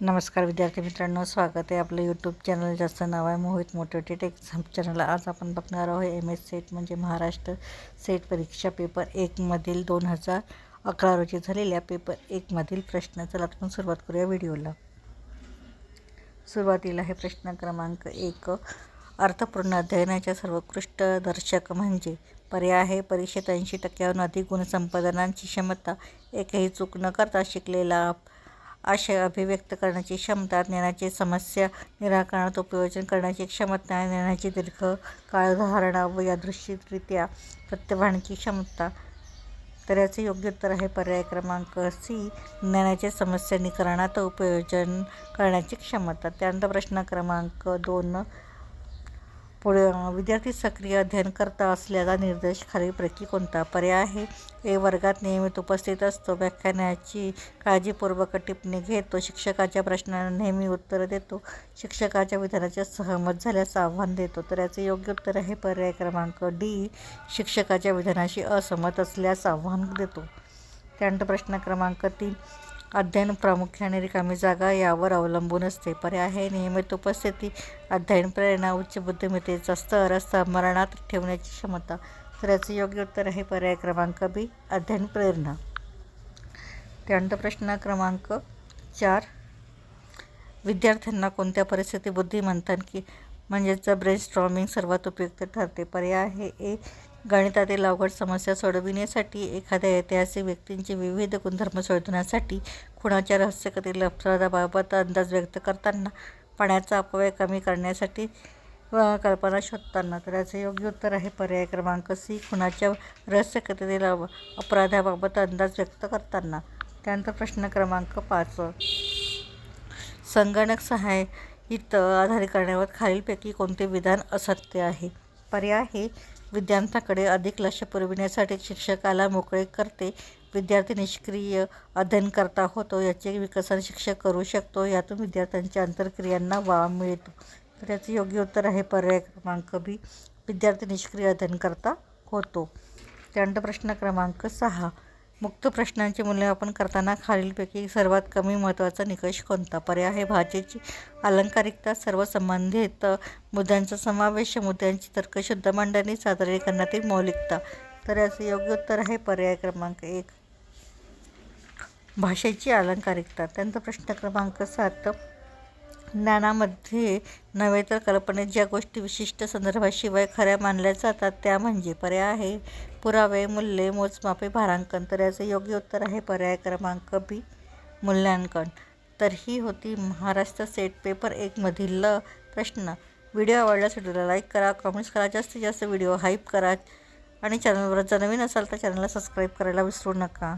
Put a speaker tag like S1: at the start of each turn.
S1: नमस्कार विद्यार्थी मित्रांनो, स्वागत आहे आपलं यूट्यूब चॅनल ज्याचं नाव आहे मोहित मोटिवेटेड एक्झाम चॅनल। आज आपण बघणार आहोत MS सेट म्हणजे महाराष्ट्र सेट परीक्षा पेपर 1 मधील 2011 रोजी झालेल्या पेपर 1 मधील प्रश्न। चला आपण सुरुवात करूया व्हिडिओला। सुरुवातीला आहे प्रश्न क्रमांक 1, अर्थपूर्ण अध्ययनाच्या सर्वोत्कृष्ट दर्शक म्हणजे? पर्याय आहे परीक्षेत 80% अधिक गुणसंपादनाची क्षमता, एकही चूक न करता शिकलेला आशय अभिव्यक्त करण्याची क्षमता, ज्ञानाची समस्या निराकरणात उपयोजन करण्याची क्षमता, ज्ञानाची दीर्घकाळ धारणा व यादृच्छिकरित्या प्रत्यवहानाची क्षमता। तर याचे योग्य उत्तर आहे पर्याय क्रमांक सी, ज्ञानाची समस्या निराकरणात उपयोजन करण्याची क्षमता। त्यानंतर प्रश्न क्रमांक 2, पुढे विद्यार्थी सक्रिय अध्ययन करता असल्याचा निर्देश खालीलपैकी कोणता? पर्याय आहे ए, वर्गात नियमित उपस्थित असतो, व्याख्यानाची काळजीपूर्वक टिप्पणी घेतो, शिक्षकाच्या प्रश्नांना नेहमी उत्तर देतो, शिक्षकाच्या विधानाचे सहमत झाल्यास आव्हान देतो। तर याचे योग्य उत्तर आहे पर्याय क्रमांक डी, शिक्षकाच्या विधानाशी असहमत असल्यास आव्हान देतो। त्यानंतर प्रश्न क्रमांक 3, अध्ययन प्रामुख्याने रिकामी जागा यावर अवलंबून असते। पर्याय आहे नियमित उपस्थिती, अध्ययन प्रेरणा, उच्च बुद्धिमत्तेचा स्तर, स्मरणात ठेवण्याची क्षमता। तर याचे योग्य उत्तर आहे पर्याय क्रमांक बी, अध्ययन प्रेरणा। त्यानंतर प्रश्न क्रमांक 4, विद्यार्थ्यांना कोणत्या परिस्थितीत बुद्धिमंथन म्हणजेच ब्रेनस्टॉर्मिंग सर्वात उपयुक्त ठरते? पर्याय आहे ए, गणितातील अवघड समस्या सोडविण्यासाठी, एखाद्या ऐतिहासिक व्यक्तींचे विविध गुणधर्म शोधण्यासाठी, खुनाच्या रहस्यकथेतील अपराधाबाबत अंदाज व्यक्त करताना, पाण्याचा अपव्यय कमी करण्यासाठी व कल्पना शोधताना। तर याचे योग्य उत्तर आहे पर्याय क्रमांक सी, खुनाच्या रहस्यकथेतील अपराधाबाबत अंदाज व्यक्त करताना। त्यानंतर प्रश्न क्रमांक 5, संगणक सहाय्यित आधारित करण्यावर खालीलपैकी कोणते विधान असत्य आहे? पर्याय आहे विद्यार्थ्यांकडे अधिक लक्ष पुरविण्यासाठी शिक्षकाला मोकळे करते, विद्यार्थी निष्क्रिय अध्ययनकर्ता होतो, याचे विकसन शिक्षक करू शकतो, यातून विद्यार्थ्यांच्या आंतरक्रियांना वाव मिळतो। तर याचे योग्य उत्तर आहे पर्याय क्रमांक बी, विद्यार्थी निष्क्रिय अध्ययनकर्ता होतो। त्यानंतर प्रश्न क्रमांक 6, मुक्त प्रश्नांचे मूल्यमापन करताना खालीलपैकी सर्वात कमी महत्त्वाचा निकष कोणता? पर्याय आहे भाषेची अलंकारिकता, सर्व संबंधित मुद्द्यांचा समावेश, मुद्द्यांची तर्कशुद्ध मांडणी, सादरीकरणातील मौलिकता। तर याचे योग्य उत्तर आहे पर्याय क्रमांक 1, भाषेची अलंकारिकता। त्यानंतर प्रश्न क्रमांक 7, ज्ञानामध्ये नव्हे तर कल्पनेत ज्या गोष्टी विशिष्ट संदर्भाशिवाय खऱ्या मानल्या जातात त्या म्हणजे? पर्याय आहे पुरावे, मूल्ये, मोजमापे, भारांकन। तर याचे योग्य उत्तर आहे पर्याय क्रमांक बी, मूल्यांकन। तर ही होती महाराष्ट्र सेट पेपर 1 मधील प्रश्न। व्हिडिओ आवडल्यास व्हिडिओला लाईक करा, कमेंट्स करा, जास्तीत जास्त व्हिडिओ हाईप करा आणि चॅनलवर जर नवीन असाल तर चॅनलला सबस्क्राईब करायला विसरू नका।